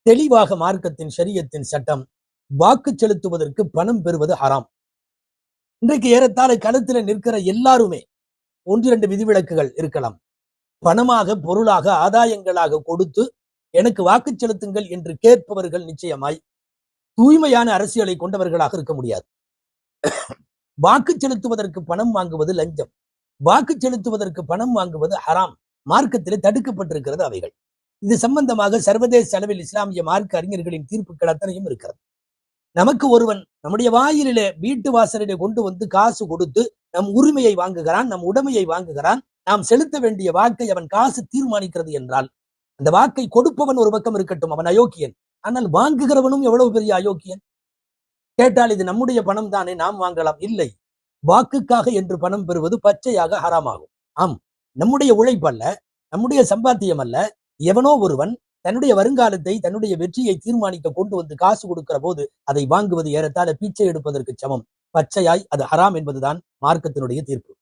தெளிவாக மார்க்கத்தின் ஷரியத்தின் சட்டம், வாக்கு செலுத்துவதற்கு பணம் பெறுவது ஹராம். இன்றைக்கு ஏறத்தாழ களத்துல நிற்கிற எல்லாருமே 1-2 விதிவிலக்குகள் இருக்கலாம். பணமாக, பொருளாக, ஆதாயங்களாக கொடுத்து எனக்கு வாக்கு செலுத்துங்கள் என்று கேட்பவர்கள் நிச்சயமாய் தூய்மையான அரசியலை கொண்டவர்களாக இருக்க முடியாது. வாக்கு செலுத்துவதற்கு பணம் வாங்குவது லஞ்சம், வாக்கு செலுத்துவதற்கு பணம் வாங்குவது ஹராம், மார்க்கத்திலே தடுக்கப்பட்டிருக்கிறது அவைகள். இது சம்பந்தமாக சர்வதேச அளவில் இஸ்லாமிய மார்க்க அறிஞர்களின் தீர்ப்புகள் அத்தனையும் இருக்கிறது. நமக்கு ஒருவன் நம்முடைய வாயிலே, வீட்டு வாசலிலே கொண்டு வந்து காசு கொடுத்து நம் உரிமையை வாங்குகிறான், நம் உடைமையை வாங்குகிறான், நாம் செலுத்த வேண்டிய வாக்கை அவன் காசு தீர்மானிக்கிறது என்றால், அந்த வாக்கை கொடுப்பவன் ஒரு பக்கம் இருக்கட்டும், அவன் அயோக்கியன். ஆனால் வாங்குகிறவனும் எவ்வளவு பெரிய அயோக்கியன். கேட்டால் இது நம்முடைய பணம் தானே, நாம் வாங்கலாம். இல்லை, வாக்குக்காக என்று பணம் பெறுவது பச்சையாக ஹராமாகும். ஆம், நம்முடைய உழைப்பல்ல, நம்முடைய சம்பாத்தியம் அல்ல, எவனோ ஒருவன் தன்னுடைய வருங்காலத்தை, தன்னுடைய வெற்றியை தீர்மானிக்க கொண்டு வந்து காசு கொடுக்கிற போது அதை வாங்குவது ஏறத்தாழ பீச்சை எடுப்பதற்கு சமம். பச்சையாய் அது ஹராம் என்பதுதான் மார்க்கத்தினுடைய தீர்ப்பு.